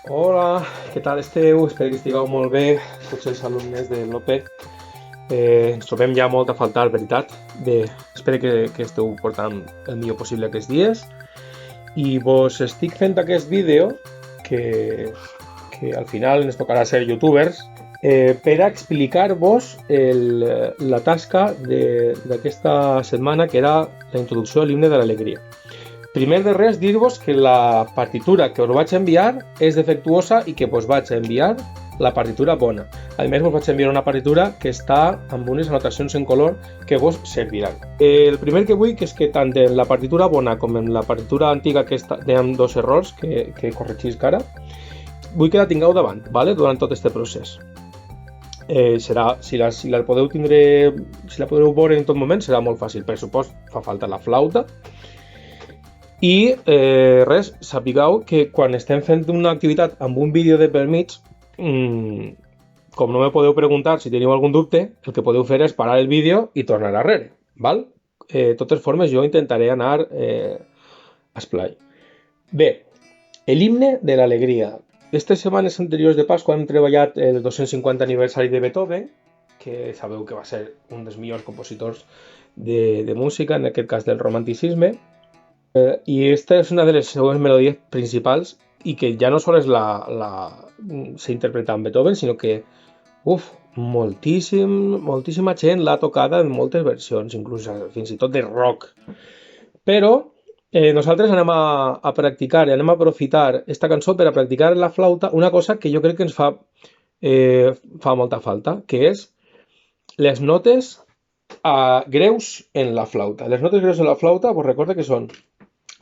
Hola, què tal esteu? Espero que estigueu molt bé, tots els alumnes de l'OPEC. Ens trobem ja molt a faltar, veritat. Bé, espero que esteu portant el millor possible aquests dies. I vos estic fent aquest vídeo, que, que al final ens tocarà ser youtubers, per a explicar-vos la tasca d'aquesta setmana, que era la introducció a l'himne de l'alegria. Primer de res, dir-vos que la partitura que us vaig enviar és defectuosa i que vos vaig enviar la partitura bona. A més, vos vaig enviar una partitura que està amb unes anotacions en color que vos serviran. El primer que vull és que tant en la partitura bona com en la partitura antiga que tenen dos errors que corregís ara, vull que la tingueu davant, ¿vale? Durant tot aquest procés. Si la podeu tindre, si la podeu veure en tot moment, serà molt fàcil. Per supost, fa falta la flauta. I res, sapigueu que quan estem fent una activitat amb un vídeo de pel mig, com no me podeu preguntar si teniu algun dubte, el que podeu fer és parar el vídeo i tornar darrere, val? De totes formes, jo intentaré anar a esplai. Bé, l'himne de l'alegria. Aquestes setmanes anteriors de Pasqua hem treballat el 250 aniversari de Beethoven, que sabeu que va ser un dels millors compositors de música, en aquest cas del romanticisme. I aquesta és una de les seues melodies principals i que ja no sols s'interpreta en Beethoven, sinó que moltíssima gent l'ha tocada en moltes versions, inclús fins i tot de rock. Però nosaltres anem a practicar i anem a aprofitar aquesta cançó per a practicar en la flauta una cosa que jo crec que ens fa molta falta, que és les notes greus en la flauta. Les notes greus en la flauta, vos recorda que són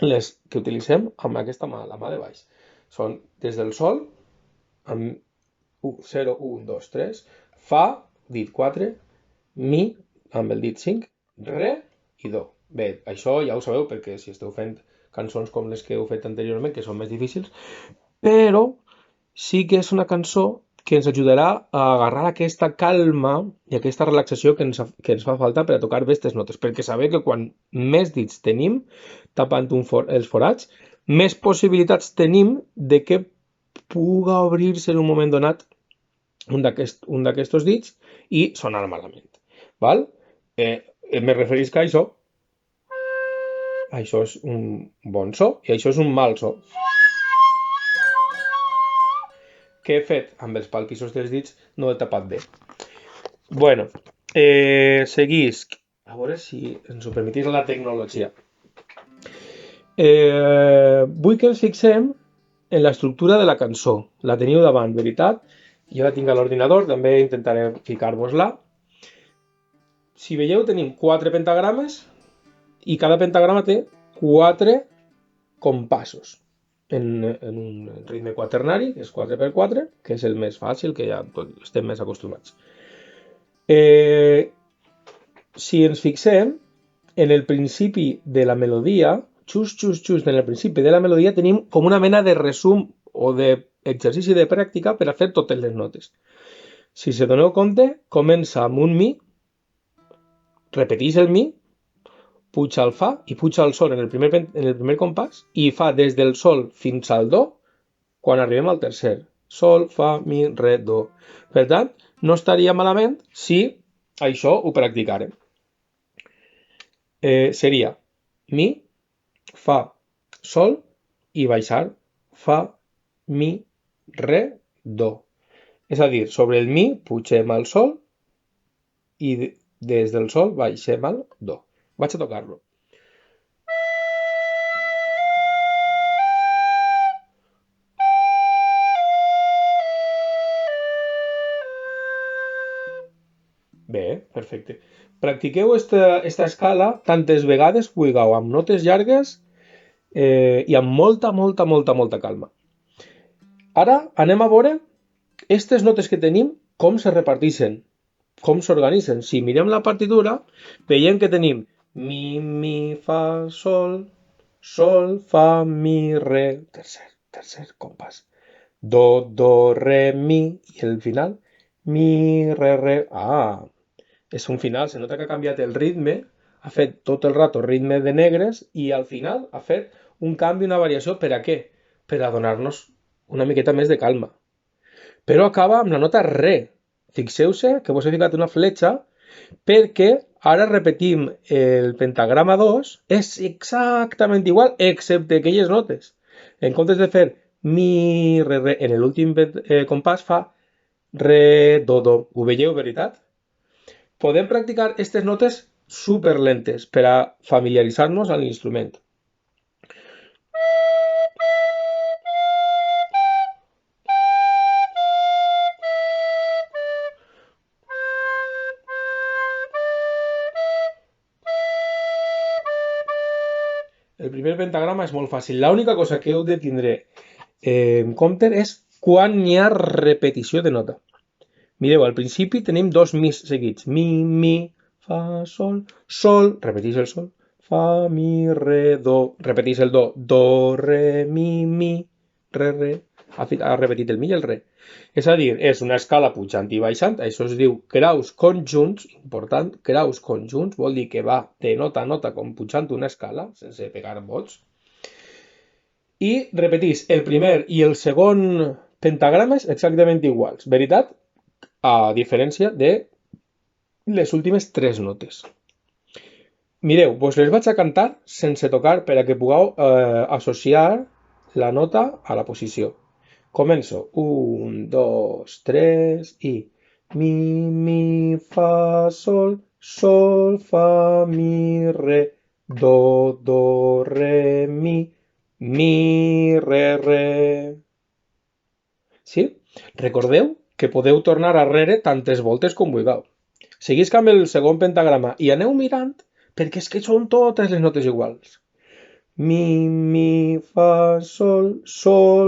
les que utilitzem amb aquesta mà, la mà de baix. Són des del sol, amb 0, 1, 2, 3, fa, dit 4, mi, amb el dit 5, re i do. Bé, això ja ho sabeu perquè si esteu fent cançons com les que heu fet anteriorment, que són més difícils, però sí que és una cançó que ens ajudarà a agarrar aquesta calma i aquesta relaxació que ens fa falta per a tocar bé aquestes notes, perquè sabeu que quan més dits tenim tapant els forats, més possibilitats tenim de que puga obrir-se en un moment donat un d'aquests dits i sonar malament. Val? Me referís que això és un bon so i això és un mal so. Què he fet? Amb els palpissos dels dits no he tapat bé. Bueno, seguisc. A veure si ens ho permetís la tecnologia. Vull que ens fixem en l'estructura de la cançó. La teniu davant, veritat? Jo la tinc a l'ordinador, també intentaré ficar-vos-la. Si veieu, tenim 4 pentagrames i cada pentagrama té 4 compassos en un ritme quaternari, que és 4x4, que és el més fàcil, que ja estem més acostumats. Si ens fixem, en el principi de la melodia, just en el principi de la melodia tenim com una mena de resum o d'exercici de pràctica per a fer totes les notes. Si se doneu compte, comença amb un mi, repeteix el mi, puja al fa i puja al sol en el primer compàs i fa des del sol fins al do quan arribem al tercer. Sol, fa, mi, re, do. Per tant, no estaria malament si això ho practicàrem. Seria mi, fa, sol i baixar fa, mi, re, do. És a dir, sobre el mi pugem al sol i des del sol baixem al do. Vaig a tocar-lo. Bé, perfecte. Practiqueu esta escala tantes vegades vulgueu, amb notes llargues i amb molta calma. Ara anem a veure aquestes notes que tenim, com se reparteixen, com s'organitzen. Si mirem la partitura, veiem que tenim mi, fa, sol, fa, mi, re, tercer compàs, do, re, mi, i el final, mi, re. És un final, se nota que ha canviat el ritme, ha fet tot el rato ritme de negres i al final ha fet un canvi, una variació, per a què? Per a donar-nos una miqueta més de calma. Però acaba amb la nota re. Fixeu-se que vos he ficat una fletxa perquè ara repetim el pentagrama 2, és exactament igual, excepte aquelles notes. En comptes de fer mi, re, en l'últim compàs fa re, do. Ho veieu, veritat? Podem practicar aquestes notes super lentes per a familiaritzar-nos amb l'instrument. El primer pentagrama és molt fàcil. L'única cosa que heu de tindre en compte és quan hi ha repetició de nota. Mireu, al principi tenim dos mis seguits. Mi, fa, sol, repeteix el sol, fa, mi, re, do, repeteix el do, re, mi, re. Ha repetit el mi i el re. És a dir, és una escala pujant i baixant, això es diu graus conjunts, important, graus conjunts, vol dir que va de nota a nota com pujant una escala, sense pegar bots. I repetís el primer i el segon pentagrames exactament iguals, veritat? A diferència de les últimes tres notes. Mireu, vos les vaig a cantar sense tocar per a que pugueu associar la nota a la posició. Començo. 1, 2, 3 i mi, fa, sol, fa, mi, re, do, re, mi, re. Sí? Recordeu que podeu tornar arrere tantes voltes com vulgueu. Seguisc amb el segon pentagrama i aneu mirant perquè és que són totes les notes iguals. Mi, fa, sol,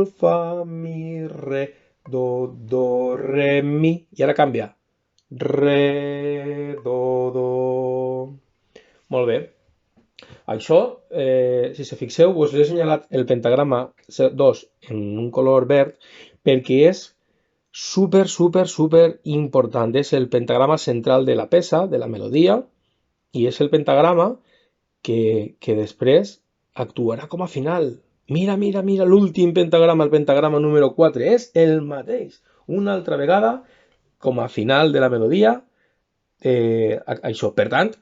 fa, mi, re, do, re, mi. I ara canvia. Re, do. Molt bé. Això, si se fixeu, us he assenyalat el pentagrama 2 en un color verd perquè és super important. És el pentagrama central de la peça, de la melodia, i és el pentagrama que després actuarà com a final. Mira l'últim pentagrama, el pentagrama número 4, és el mateix. Una altra vegada, com a final de la melodia, això. Per tant,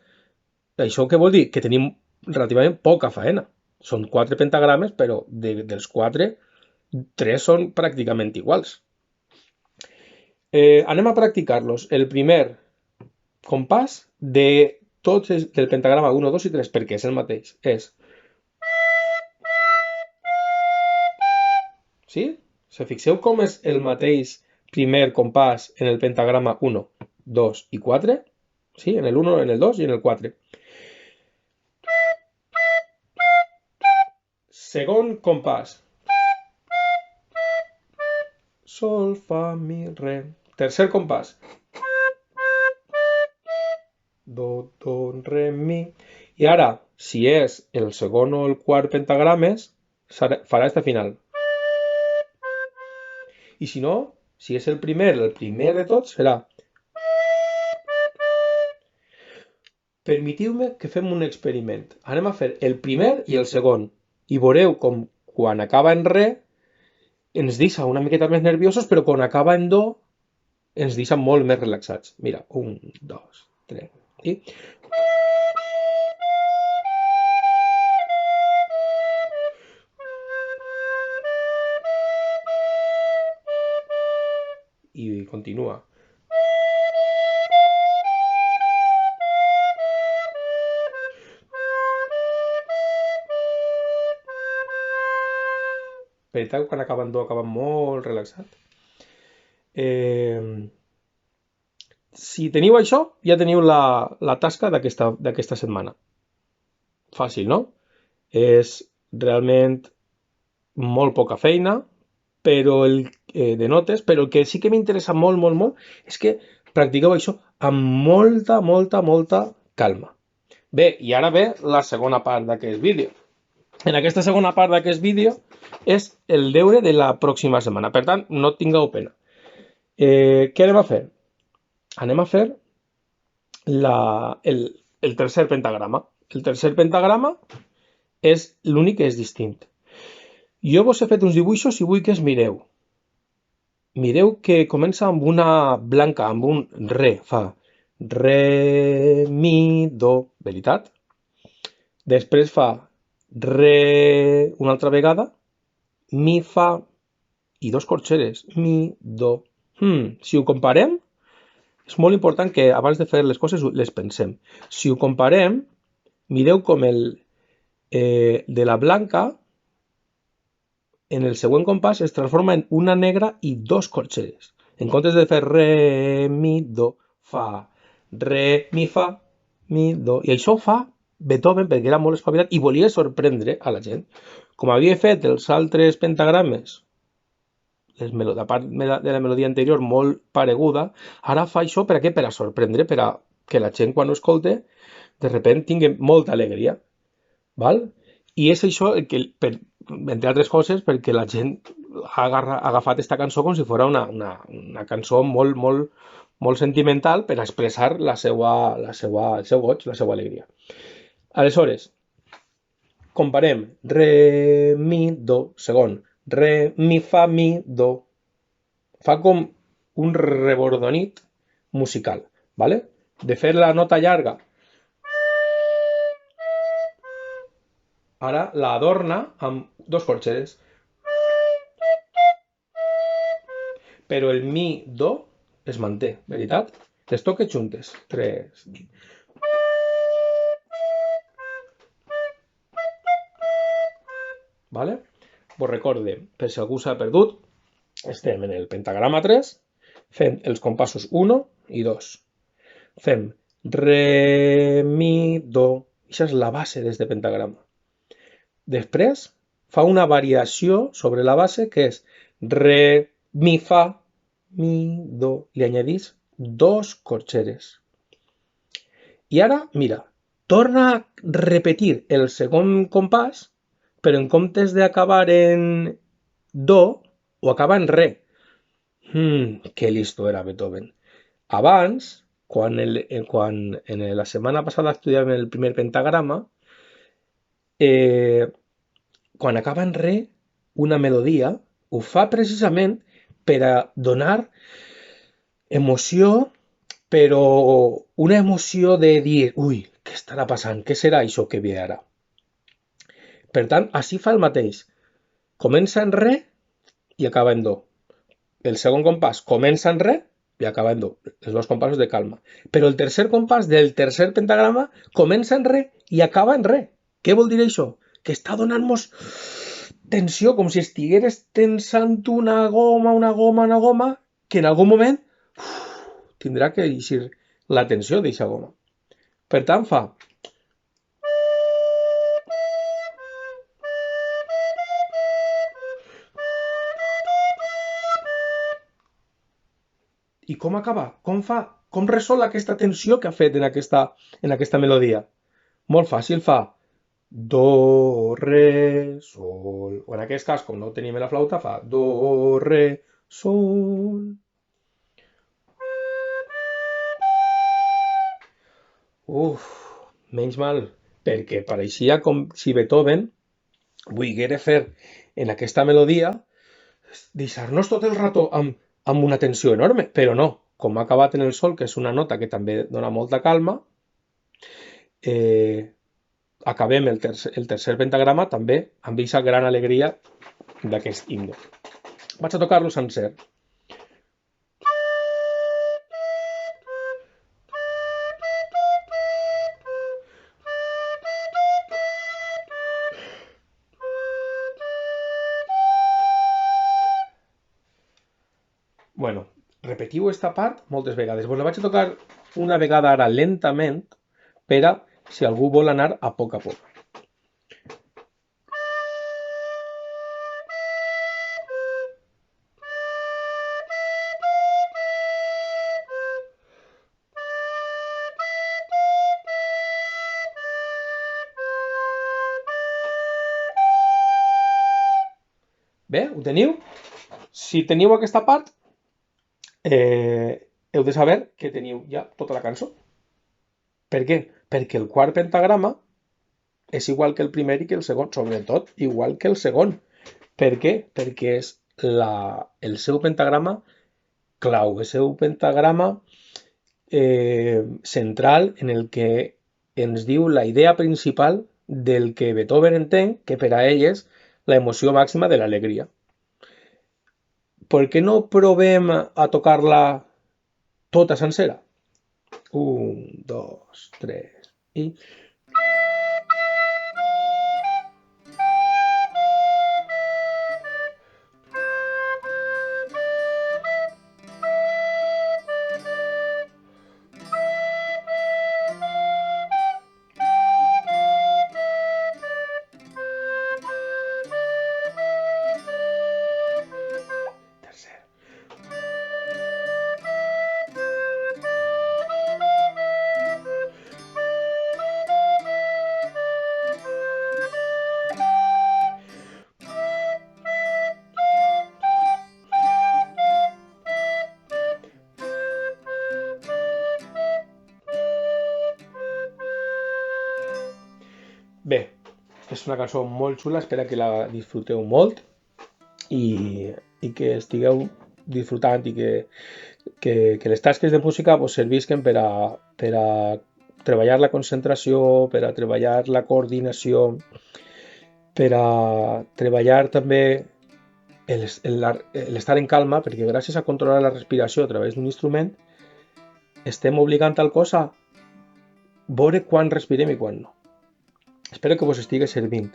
això què vol dir? Que tenim relativament poca faena. Són 4 pentagrames, però dels 4, 3 són pràcticament iguals. Anem a practicar-los. El primer compàs de tots del pentagrama 1, 2 i 3, perquè és el mateix. És... Sí? Se fixeu com és el mateix primer compàs en el pentagrama 1, 2 i 4? Sí? En el 1, en el 2 i en el 4. Segon compàs. Sol, fa, mi, re. Tercer compàs. Do, re, mi. I ara, si és el segon o el quart pentagrames, farà esta final. I si no, si és el primer de tots, serà. Permetiu-me que fem un experiment. Anem a fer el primer i el segon. I veureu com quan acaba en re ens deixa una miqueta més nerviosos, però quan acaba en do ens deixa molt més relaxats. Mira, 1, 2, 3 i... I continua. Veritat, quan acaba en do acaba molt relaxat. Si teniu això, ja teniu la tasca d'aquesta setmana. Fàcil, no? És realment molt poca feina, però de notes, però el que sí que m'interessa molt és que practiqueu això amb molta calma. Bé, i ara ve la segona part d'aquest vídeo. En aquesta segona part d'aquest vídeo és el deure de la pròxima setmana. Per tant, no tingueu pena. Què anem a fer? Anem a fer el tercer pentagrama. El tercer pentagrama és l'únic que és distint. Jo vos he fet uns dibuixos i vull que es mireu. Mireu que comença amb una blanca, amb un re, fa re, mi, do, veritat? Després fa re una altra vegada, mi, fa i dos corxeres, mi, do. Si ho comparem, és molt important que abans de fer les coses les pensem. Si ho comparem, mireu com el de la blanca en el següent compàs es transforma en una negra i dos corxeres. En comptes de fer re, mi, do, fa, re, mi, fa, mi, do. I això fa Beethoven perquè era molt espavilat i volia sorprendre a la gent. Com havia fet els altres pentagrames, la part de la melodia anterior molt pareguda, ara fa això per a què? Per a sorprendre, per a que la gent quan ho escolte de sobte tingui molta alegria. Val? I és això el que, entre altres coses, perquè la gent ha agafat aquesta cançó com si fos una cançó molt, molt, molt sentimental per a expressar el seu goig, la seva alegria. Aleshores, comparem re, mi, do, segon, re, mi, fa, mi, do. Fa com un rebordonit musical, ¿vale? De fer la nota llarga, ara la adorna amb dos corxeres. Però el mi, do es manté, veritat? Les toque juntes. 3. Vale? Vos recorde, per si algú s'ha perdut, estem en el pentagrama 3, fem els compassos 1 i 2. Fem re, mi, do. Això és la base d'este pentagrama. Després fa una variació sobre la base que és re, mi, fa, mi, do. Li añadís dos corxeres. I ara, mira, torna a repetir el segon compàs, però en comptes d'acabar en do, ho acaba en re. Que listo era Beethoven. Abans, quan en la setmana passada estudiàvem el primer pentagrama, quan acaba en re, una melodia, ho fa precisament per a donar emoció, però una emoció de dir, ui, què estarà passant? Què serà això que ve ara? Per tant, així fa el mateix. Comença en re i acaba en do. El segon compàs comença en re i acaba en do. Els dos compassos de calma. Però el tercer compàs del tercer pentagrama comença en re i acaba en re. Què vol dir això? Que està donant-nos tensió, com si estigueres tensant una goma, que en algun moment tindrà que eixir la tensió d'aquesta goma. Per tant, fa... I com acaba? Com fa? Com resol aquesta tensió que ha fet en aquesta melodia? Molt fàcil, fa do, re, sol. O en aquest cas, com no tenim la flauta, fa do, re, sol. Menys mal, perquè pareixia com si Beethoven volguera fer en aquesta melodia deixar-nos tot el rato amb una tensió enorme, però no, com ha acabat en el sol, que és una nota que també dona molta calma, acabem el tercer pentagrama també amb aquesta gran alegria d'aquest himne. Vaig a tocar-lo sencer. Bueno, repetiu esta part moltes vegades. Vos la vaig a tocar una vegada ara lentament per a si algú vol anar a poc a poc. Bé, ho teniu? Si teniu aquesta part, heu de saber que teniu ja tota la cançó. Per què? Perquè el quart pentagrama és igual que el primer i que el segon, sobretot igual que el segon. Per què? Perquè és el seu pentagrama clau, el seu pentagrama central en el que ens diu la idea principal del que Beethoven entén que per a ell és la emoció màxima de l'alegria. Per què no provem a tocar-la tota sencera? Un, dos, tres i... Tercer. Bé, és una cançó molt xula, espero que la disfruteu molt i, i que estigueu disfrutant i que les tasques de música vos servisquen per a treballar la concentració, per a treballar la coordinació, per a treballar també l'estar en calma, perquè gràcies a controlar la respiració a través d'un instrument estem obligant al cos a veure quan respirem i quan no. Espero que vos estigui servint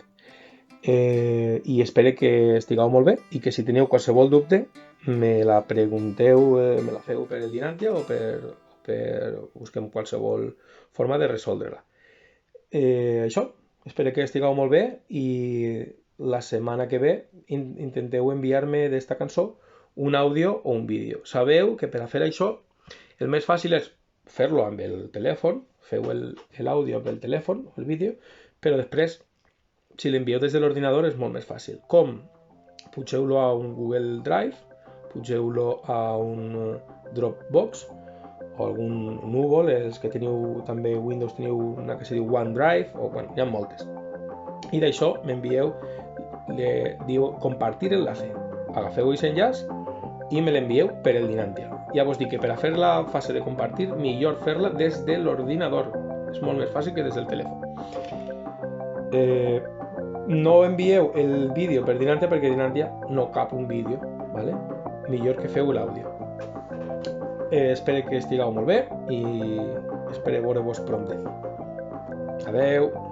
i espero que estigueu molt bé i que si teniu qualsevol dubte me la pregunteu, me la feu per el Dinantia o per busquem qualsevol forma de resoldre-la. Això, espero que estigueu molt bé i la setmana que ve intenteu enviar-me d'esta cançó un àudio o un vídeo. Sabeu que per a fer això el més fàcil és fer-lo amb el telèfon, feu l'àudio amb el telèfon o el vídeo, però després, si l'envieu des de l'ordinador és molt més fàcil. Com? Pugeu-lo a un Google Drive, pugeu-lo a un Dropbox o algun núvol, els que teniu també Windows teniu una que se diu OneDrive, o bueno, hi ha moltes. I d'això m'envieu, diu compartir enlace. Agafeu aquest enllaç i me l'envieu per el Dinantia. Ja vos dic que per a fer la fase de compartir, millor fer-la des de l'ordinador. És molt més fàcil que des del telèfon. No envieu el vídeo per Dinantia perquè Dinantia no cap un vídeo, ¿vale? Millor que feu l'àudio. Espero que estigueu molt bé i espero veure-vos prompte. Adeu!